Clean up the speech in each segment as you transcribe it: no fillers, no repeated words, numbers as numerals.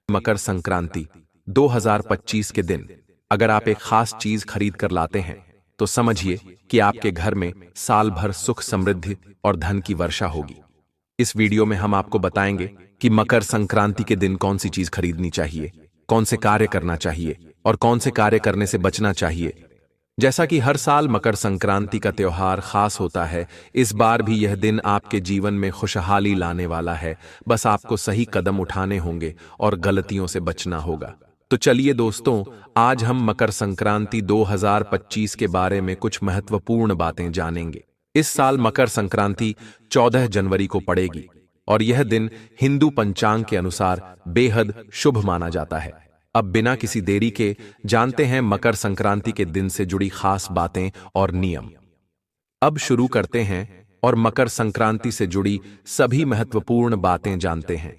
मकर संक्रांति 2025 के दिन अगर आप एक खास चीज खरीद कर लाते हैं तो समझिए कि आपके घर में साल भर सुख समृद्धि और धन की वर्षा होगी। इस वीडियो में हम आपको बताएंगे कि मकर संक्रांति के दिन कौन सी चीज खरीदनी चाहिए, कौन से कार्य करना चाहिए और कौन से कार्य करने से बचना चाहिए। जैसा कि हर साल मकर संक्रांति का त्योहार खास होता है, इस बार भी यह दिन आपके जीवन में खुशहाली लाने वाला है। बस आपको सही कदम उठाने होंगे और गलतियों से बचना होगा। तो चलिए दोस्तों, आज हम मकर संक्रांति 2025 के बारे में कुछ महत्वपूर्ण बातें जानेंगे। इस साल मकर संक्रांति 14 जनवरी को पड़ेगी और यह दिन हिंदू पंचांग के अनुसार बेहद शुभ माना जाता है। अब बिना किसी देरी के जानते हैं मकर संक्रांति के दिन से जुड़ी खास बातें और नियम। अब शुरू करते हैं और मकर संक्रांति से जुड़ी सभी महत्वपूर्ण बातें जानते हैं,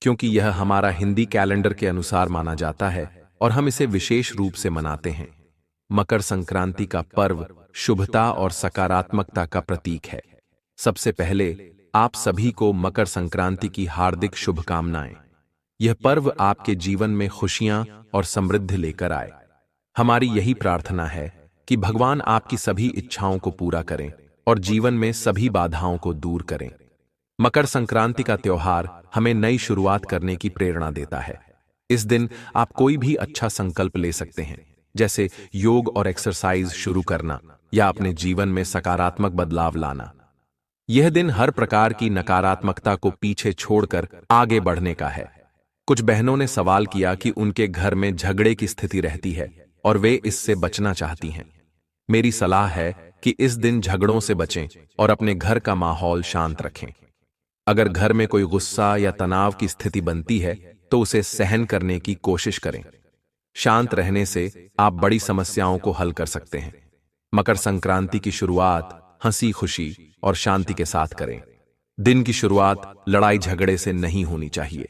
क्योंकि यह हमारा हिंदी कैलेंडर के अनुसार माना जाता है और हम इसे विशेष रूप से मनाते हैं। मकर संक्रांति का पर्व शुभता और सकारात्मकता का प्रतीक है। सबसे पहले आप सभी को मकर संक्रांति की हार्दिक शुभकामनाएं। यह पर्व आपके जीवन में खुशियां और समृद्धि लेकर आए। हमारी यही प्रार्थना है कि भगवान आपकी सभी इच्छाओं को पूरा करें और जीवन में सभी बाधाओं को दूर करें। मकर संक्रांति का त्योहार हमें नई शुरुआत करने की प्रेरणा देता है। इस दिन आप कोई भी अच्छा संकल्प ले सकते हैं, जैसे योग और एक्सरसाइज शुरू करना या अपने जीवन में सकारात्मक बदलाव लाना। यह दिन हर प्रकार की नकारात्मकता को पीछे छोड़कर आगे बढ़ने का है। कुछ बहनों ने सवाल किया कि उनके घर में झगड़े की स्थिति रहती है और वे इससे बचना चाहती हैं। मेरी सलाह है कि इस दिन झगड़ों से बचें और अपने घर का माहौल शांत रखें। अगर घर में कोई गुस्सा या तनाव की स्थिति बनती है तो उसे सहन करने की कोशिश करें। शांत रहने से आप बड़ी समस्याओं को हल कर सकते हैं। मकर संक्रांति की शुरुआत हंसी खुशी और शांति के साथ करें। दिन की शुरुआत लड़ाई झगड़े से नहीं होनी चाहिए।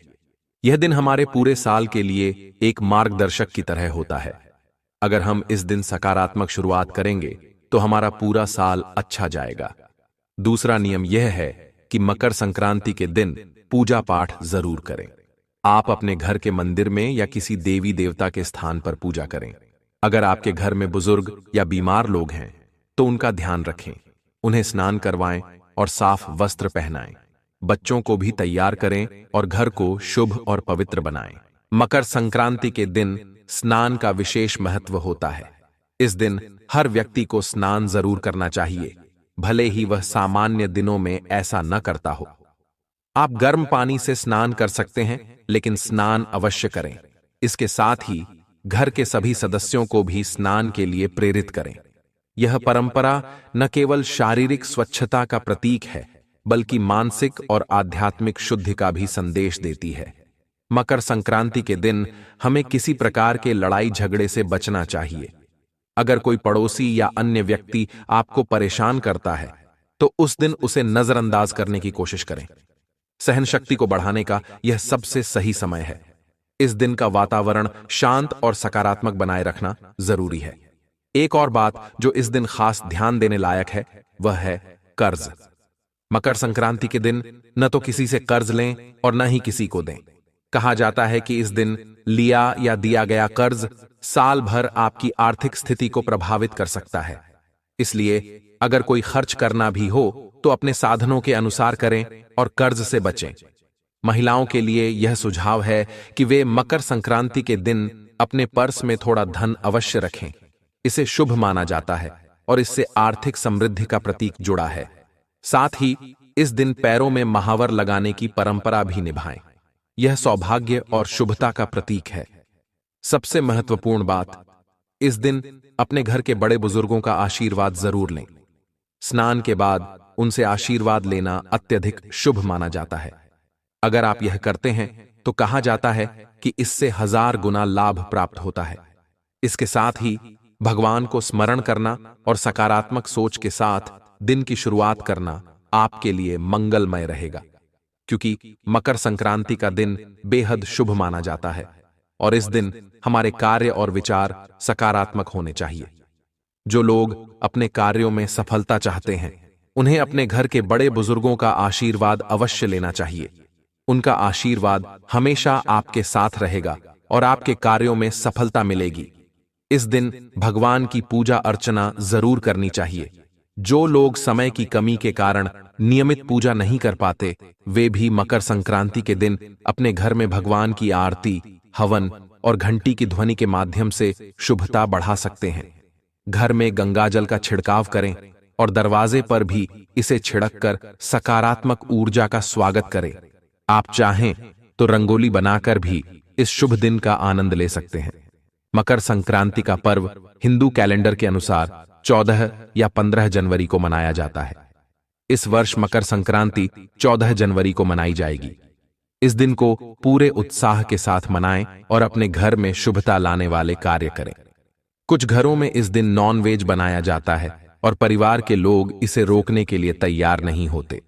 यह दिन हमारे पूरे साल के लिए एक मार्गदर्शक की तरह होता है। अगर हम इस दिन सकारात्मक शुरुआत करेंगे तो हमारा पूरा साल अच्छा जाएगा। दूसरा नियम यह है कि मकर संक्रांति के दिन पूजा पाठ जरूर करें। आप अपने घर के मंदिर में या किसी देवी देवता के स्थान पर पूजा करें। अगर आपके घर में बुजुर्ग या बीमार लोग हैं तो उनका ध्यान रखें, उन्हें स्नान करवाएं और साफ वस्त्र पहनाएं। बच्चों को भी तैयार करें और घर को शुभ और पवित्र बनाएं। मकर संक्रांति के दिन स्नान का विशेष महत्व होता है। इस दिन हर व्यक्ति को स्नान जरूर करना चाहिए, भले ही वह सामान्य दिनों में ऐसा न करता हो। आप गर्म पानी से स्नान कर सकते हैं, लेकिन स्नान अवश्य करें। इसके साथ ही घर के सभी सदस्यों को भी स्नान के लिए प्रेरित करें। यह परंपरा न केवल शारीरिक स्वच्छता का प्रतीक है, बल्कि मानसिक और आध्यात्मिक शुद्धि का भी संदेश देती है। मकर संक्रांति के दिन हमें किसी प्रकार के लड़ाई झगड़े से बचना चाहिए। अगर कोई पड़ोसी या अन्य व्यक्ति आपको परेशान करता है तो उस दिन उसे नजरअंदाज करने की कोशिश करें। सहन शक्ति को बढ़ाने का यह सबसे सही समय है। इस दिन का वातावरण शांत और सकारात्मक बनाए रखना जरूरी है। एक और बात जो इस दिन खास ध्यान देने लायक है वह है कर्ज। मकर संक्रांति के दिन न तो किसी से कर्ज लें और न ही किसी को दें। कहा जाता है कि इस दिन लिया या दिया गया कर्ज साल भर आपकी आर्थिक स्थिति को प्रभावित कर सकता है। इसलिए अगर कोई खर्च करना भी हो तो अपने साधनों के अनुसार करें और कर्ज से बचें। महिलाओं के लिए यह सुझाव है कि वे मकर संक्रांति के दिन अपने पर्स में थोड़ा धन अवश्य रखें। इसे शुभ माना जाता है और इससे आर्थिक समृद्धि का प्रतीक जुड़ा है। साथ ही इस दिन पैरों में महावर लगाने की परंपरा भी निभाएं। यह सौभाग्य और शुभता का प्रतीक है। सबसे महत्वपूर्ण बात, इस दिन अपने घर के बड़े बुजुर्गों का आशीर्वाद जरूर लें। स्नान के बाद उनसे आशीर्वाद लेना अत्यधिक शुभ माना जाता है। अगर आप यह करते हैं तो कहा जाता है कि इससे 1000 गुना लाभ प्राप्त होता है। इसके साथ ही भगवान को स्मरण करना और सकारात्मक सोच के साथ दिन की शुरुआत करना आपके लिए मंगलमय रहेगा, क्योंकि मकर संक्रांति का दिन बेहद शुभ माना जाता है और इस दिन हमारे कार्य और विचार सकारात्मक होने चाहिए। जो लोग अपने कार्यों में सफलता चाहते हैं, उन्हें अपने घर के बड़े बुजुर्गों का आशीर्वाद अवश्य लेना चाहिए। उनका आशीर्वाद हमेशा आपके साथ रहेगा और आपके कार्यों में सफलता मिलेगी। इस दिन भगवान की पूजा अर्चना जरूर करनी चाहिए। जो लोग समय की कमी के कारण नियमित पूजा नहीं कर पाते, वे भी मकर संक्रांति के दिन अपने घर में भगवान की आरती, हवन और घंटी की ध्वनि के माध्यम से शुभता बढ़ा सकते हैं। घर में गंगाजल का छिड़काव करें और दरवाजे पर भी इसे छिड़क कर सकारात्मक ऊर्जा का स्वागत करें। आप चाहें तो रंगोली बनाकर भी इस शुभ दिन का आनंद ले सकते हैं। मकर संक्रांति का पर्व हिंदू कैलेंडर के अनुसार 14 या 15 जनवरी को मनाया जाता है। इस वर्ष मकर संक्रांति 14 जनवरी को मनाई जाएगी। इस दिन को पूरे उत्साह के साथ मनाएं और अपने घर में शुभता लाने वाले कार्य करें। कुछ घरों में इस दिन नॉन वेज बनाया जाता है और परिवार के लोग इसे रोकने के लिए तैयार नहीं होते।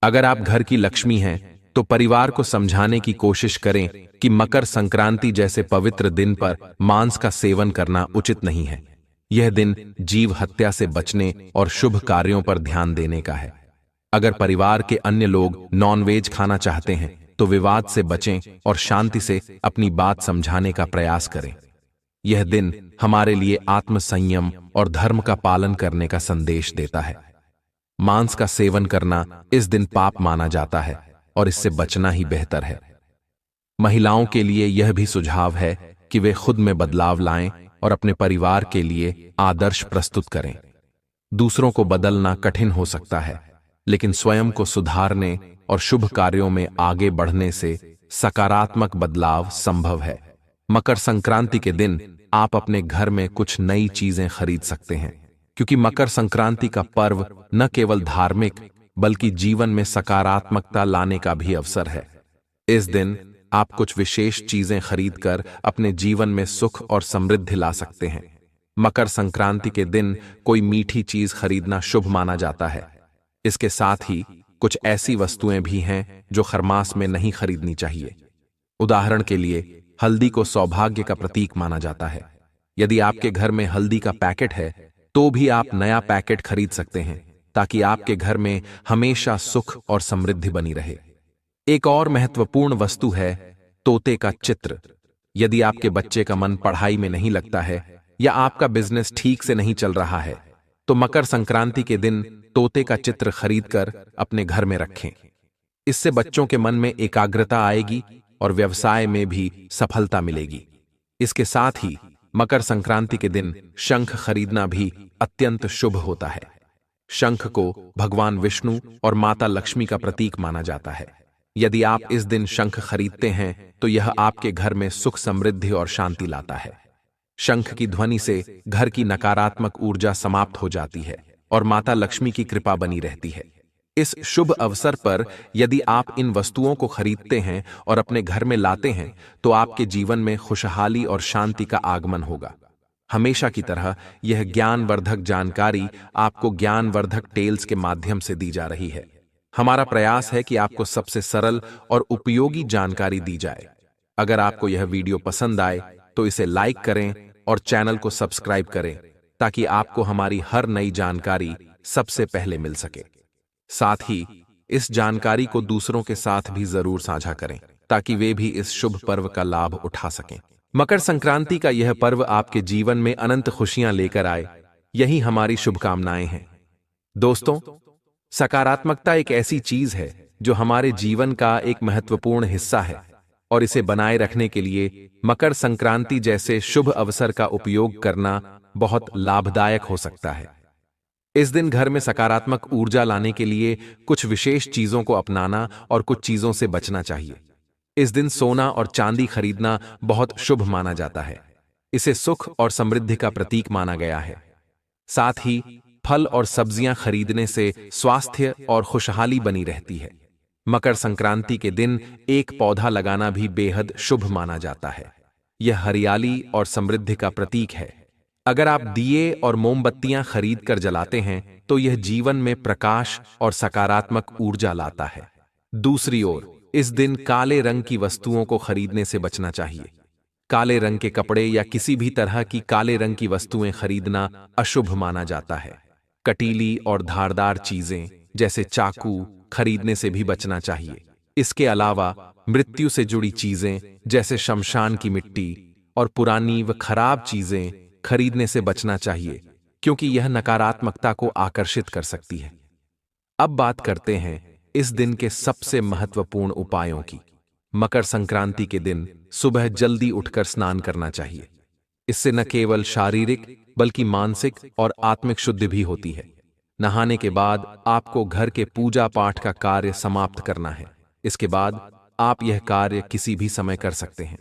अगर आप घर की लक्ष्मी हैं तो परिवार को समझाने की कोशिश करें कि मकर संक्रांति जैसे पवित्र दिन पर मांस का सेवन करना उचित नहीं है। यह दिन जीव हत्या से बचने और शुभ कार्यों पर ध्यान देने का है। अगर परिवार के अन्य लोग नॉनवेज खाना चाहते हैं तो विवाद से बचें और शांति से अपनी बात समझाने का प्रयास करें। यह दिन हमारे लिए आत्मसंयम और धर्म का पालन करने का संदेश देता है। मांस का सेवन करना इस दिन पाप माना जाता है और इससे बचना ही बेहतर है। महिलाओं के लिए यह भी सुझाव है कि वे खुद में बदलाव लाएं और अपने परिवार के लिए आदर्श प्रस्तुत करें। दूसरों को बदलना कठिन हो सकता है, लेकिन स्वयं को सुधारने और शुभ कार्यों में आगे बढ़ने से सकारात्मक बदलाव संभव है। मकर संक्रांति के दिन आप अपने घर में कुछ नई चीजें खरीद सकते हैं, क्योंकि मकर संक्रांति का पर्व न केवल धार्मिक बल्कि जीवन में सकारात्मकता लाने का भी अवसर है। इस दिन आप कुछ विशेष चीजें खरीदकर अपने जीवन में सुख और समृद्धि ला सकते हैं। मकर संक्रांति के दिन कोई मीठी चीज खरीदना शुभ माना जाता है। इसके साथ ही कुछ ऐसी वस्तुएं भी हैं जो खरमास में नहीं खरीदनी चाहिए। उदाहरण के लिए हल्दी को सौभाग्य का प्रतीक माना जाता है। यदि आपके घर में हल्दी का पैकेट है तो भी आप नया पैकेट खरीद सकते हैं, ताकि आपके घर में हमेशा सुख और समृद्धि बनी रहे। एक और महत्वपूर्ण वस्तु है तोते का चित्र। यदि आपके बच्चे का मन पढ़ाई में नहीं लगता है या आपका बिजनेस ठीक से नहीं चल रहा है तो मकर संक्रांति के दिन तोते का चित्र खरीदकर अपने घर में रखें। इससे बच्चों के मन में एकाग्रता आएगी और व्यवसाय में भी सफलता मिलेगी। इसके साथ ही मकर संक्रांति के दिन शंख खरीदना भी अत्यंत शुभ होता है। शंख को भगवान विष्णु और माता लक्ष्मी का प्रतीक माना जाता है। यदि आप इस दिन शंख खरीदते हैं तो यह आपके घर में सुख, समृद्धि और शांति लाता है। शंख की ध्वनि से घर की नकारात्मक ऊर्जा समाप्त हो जाती है और माता लक्ष्मी की कृपा बनी रहती है। इस शुभ अवसर पर यदि आप इन वस्तुओं को खरीदते हैं और अपने घर में लाते हैं तो आपके जीवन में खुशहाली और शांति का आगमन होगा। हमेशा की तरह यह ज्ञानवर्धक जानकारी आपको ज्ञानवर्धक टेल्स के माध्यम से दी जा रही है। हमारा प्रयास है कि आपको सबसे सरल और उपयोगी जानकारी दी जाए। अगर आपको यह वीडियो पसंद आए तो इसे लाइक करें और चैनल को सब्सक्राइब करें, ताकि आपको हमारी हर नई जानकारी सबसे पहले मिल सके। साथ ही इस जानकारी को दूसरों के साथ भी जरूर साझा करें, ताकि वे भी इस शुभ पर्व का लाभ उठा सकें। मकर संक्रांति का यह पर्व आपके जीवन में अनंत खुशियां लेकर आए, यही हमारी शुभकामनाएं हैं। दोस्तों, सकारात्मकता एक ऐसी चीज है जो हमारे जीवन का एक महत्वपूर्ण हिस्सा है और इसे बनाए रखने के लिए मकर संक्रांति जैसे शुभ अवसर का उपयोग करना बहुत लाभदायक हो सकता है। इस दिन घर में सकारात्मक ऊर्जा लाने के लिए कुछ विशेष चीजों को अपनाना और कुछ चीजों से बचना चाहिए। इस दिन सोना और चांदी खरीदना बहुत शुभ माना जाता है। इसे सुख और समृद्धि का प्रतीक माना गया है। साथ ही फल और सब्जियां खरीदने से स्वास्थ्य और खुशहाली बनी रहती है। मकर संक्रांति के दिन एक पौधा लगाना भी बेहद शुभ माना जाता है। यह हरियाली और समृद्धि का प्रतीक है। अगर आप दिए और मोमबत्तियां खरीद कर जलाते हैं तो यह जीवन में प्रकाश और सकारात्मक ऊर्जा लाता है। दूसरी ओर इस दिन काले रंग की वस्तुओं को खरीदने से बचना चाहिए। काले रंग के कपड़े या किसी भी तरह की काले रंग की वस्तुएं खरीदना अशुभ माना जाता है। कटीली और धारदार चीजें जैसे चाकू खरीदने से भी बचना चाहिए। इसके अलावा मृत्यु से जुड़ी चीजें जैसे शमशान की मिट्टी और पुरानी व खराब चीजें खरीदने से बचना चाहिए, क्योंकि यह नकारात्मकता को आकर्षित कर सकती है। अब बात करते हैं इस दिन के सबसे महत्वपूर्ण उपायों की। मकर संक्रांति के दिन सुबह जल्दी उठकर स्नान करना चाहिए। इससे न केवल शारीरिक बल्कि मानसिक और आत्मिक शुद्धि भी होती है। नहाने के बाद आपको घर के पूजा पाठ का कार्य समाप्त करना है। इसके बाद आप यह कार्य किसी भी समय कर सकते हैं।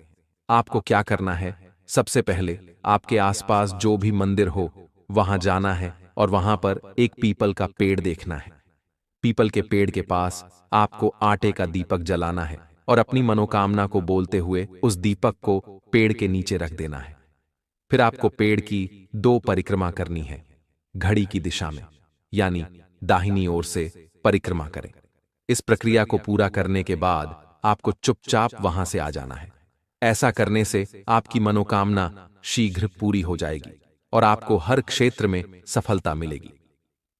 आपको क्या करना है? सबसे पहले आपके आसपास जो भी मंदिर हो वहां जाना है और वहां पर एक पीपल का पेड़ देखना है। पीपल के पेड़ के पास आपको आटे का दीपक जलाना है और अपनी मनोकामना को बोलते हुए उस दीपक को पेड़ के नीचे रख देना है। फिर आपको पेड़ की 2 परिक्रमा करनी है। घड़ी की दिशा में, यानी दाहिनी ओर से परिक्रमा करें। इस प्रक्रिया को पूरा करने के बाद आपको चुपचाप वहां से आ जाना है। ऐसा करने से आपकी मनोकामना शीघ्र पूरी हो जाएगी और आपको हर क्षेत्र में सफलता मिलेगी।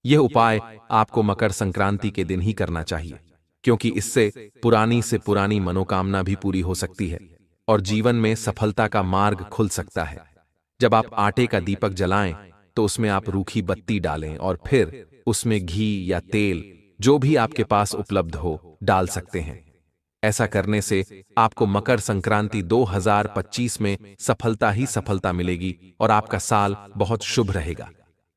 यह उपाय आपको मकर संक्रांति के दिन ही करना चाहिए, क्योंकि इससे पुरानी से पुरानी मनोकामना भी पूरी हो सकती है और जीवन में सफलता का मार्ग खुल सकता है। जब आप आटे का दीपक जलाएं तो उसमें आप रूखी बत्ती डालें और फिर उसमें घी या तेल जो भी आपके पास उपलब्ध हो डाल सकते हैं। ऐसा करने से आपको मकर संक्रांति 2025 में सफलता ही सफलता मिलेगी और आपका साल बहुत शुभ रहेगा।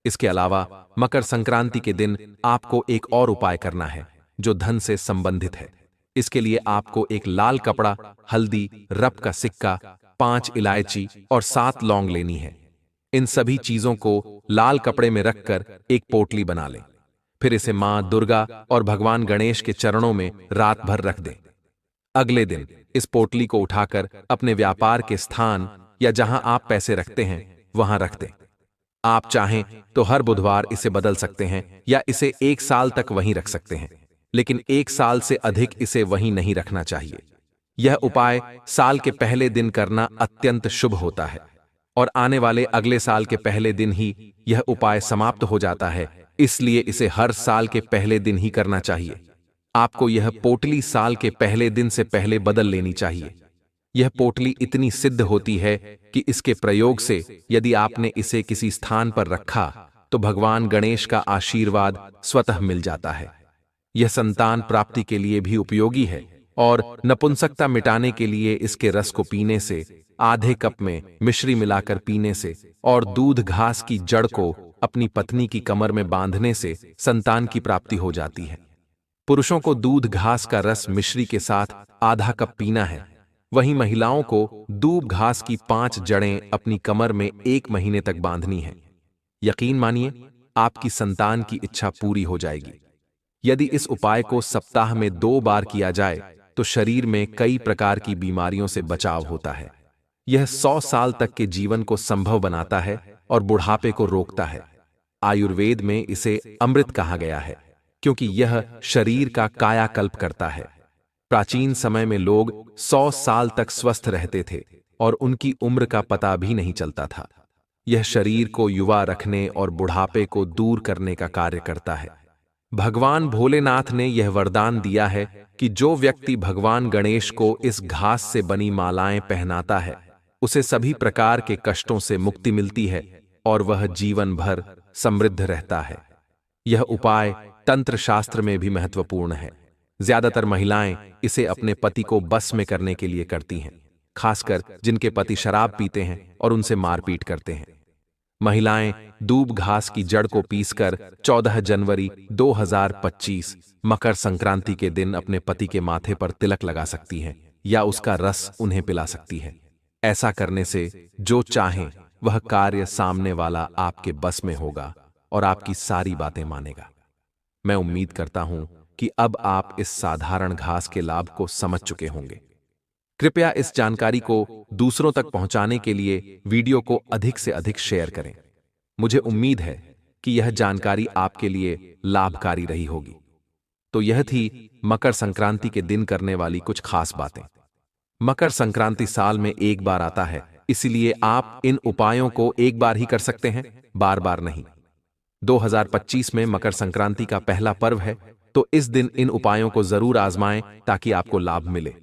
इसके अलावा मकर संक्रांति के दिन आपको एक और उपाय करना है जो धन से संबंधित है। इसके लिए आपको एक लाल कपड़ा, हल्दी, रप का सिक्का, 5 इलायची और 7 लौंग लेनी है। इन सभी चीजों को लाल कपड़े में रखकर एक पोटली बना लें। फिर इसे मां दुर्गा और भगवान गणेश के चरणों में रात भर रख दें। अगले दिन इस पोटली को उठाकर अपने व्यापार के स्थान या जहां आप पैसे रखते हैं वहां रख दें। आप चाहें तो हर बुधवार इसे बदल सकते हैं या इसे 1 साल तक वहीं रख सकते हैं, लेकिन 1 साल से अधिक इसे वहीं नहीं रखना चाहिए। यह उपाय साल के पहले दिन करना अत्यंत शुभ होता है और आने वाले अगले साल के पहले दिन ही यह उपाय समाप्त हो जाता है, इसलिए इसे हर साल के पहले दिन ही करना चाहिए। आपको यह पोटली साल के पहले दिन से पहले बदल लेनी चाहिए। यह पोटली इतनी सिद्ध होती है कि इसके प्रयोग से यदि आपने इसे किसी स्थान पर रखा तो भगवान गणेश का आशीर्वाद स्वतः मिल जाता है। यह संतान प्राप्ति के लिए भी उपयोगी है और नपुंसकता मिटाने के लिए इसके रस को पीने से, आधे कप में मिश्री मिलाकर पीने से और दूध घास की जड़ को अपनी पत्नी की कमर में बांधने से संतान की प्राप्ति हो जाती है। पुरुषों को दूध घास का रस मिश्री के साथ आधा कप पीना है, वहीं महिलाओं को दूब घास की 5 जड़ें अपनी कमर में 1 महीने तक बांधनी है। यकीन मानिए, आपकी संतान की इच्छा पूरी हो जाएगी। यदि इस उपाय को सप्ताह में 2 बार किया जाए तो शरीर में कई प्रकार की बीमारियों से बचाव होता है। यह 100 साल तक के जीवन को संभव बनाता है और बुढ़ापे को रोकता है। आयुर्वेद में इसे अमृत कहा गया है, क्योंकि यह शरीर का कायाकल्प करता है। प्राचीन समय में लोग 100 साल तक स्वस्थ रहते थे और उनकी उम्र का पता भी नहीं चलता था। यह शरीर को युवा रखने और बुढ़ापे को दूर करने का कार्य करता है। भगवान भोलेनाथ ने यह वरदान दिया है कि जो व्यक्ति भगवान गणेश को इस घास से बनी मालाएं पहनाता है, उसे सभी प्रकार के कष्टों से मुक्ति मिलती है और वह जीवन भर समृद्ध रहता है। यह उपाय तंत्र शास्त्र में भी महत्वपूर्ण है। ज्यादातर महिलाएं इसे अपने पति को बस में करने के लिए करती हैं, खासकर जिनके पति शराब पीते हैं और उनसे मारपीट करते हैं। महिलाएं दूब घास की जड़ को पीसकर 14 जनवरी 2025 मकर संक्रांति के दिन अपने पति के माथे पर तिलक लगा सकती हैं या उसका रस उन्हें पिला सकती है। ऐसा करने से जो चाहें वह कार्य सामने वाला आपके बस में होगा और आपकी सारी बातें मानेगा। मैं उम्मीद करता हूं कि अब आप इस साधारण घास के लाभ को समझ चुके होंगे। कृपया इस जानकारी को दूसरों तक पहुंचाने के लिए वीडियो को अधिक से अधिक शेयर करें। मुझे उम्मीद है कि यह जानकारी आपके लिए लाभकारी रही होगी। तो यह थी मकर संक्रांति के दिन करने वाली कुछ खास बातें। मकर संक्रांति साल में एक बार आता है, इसलिए आप इन उपायों को एक बार ही कर सकते हैं, बार बार नहीं। 2025 में मकर संक्रांति का पहला पर्व है, तो इस दिन इन उपायों को जरूर आजमाएं ताकि आपको लाभ मिले।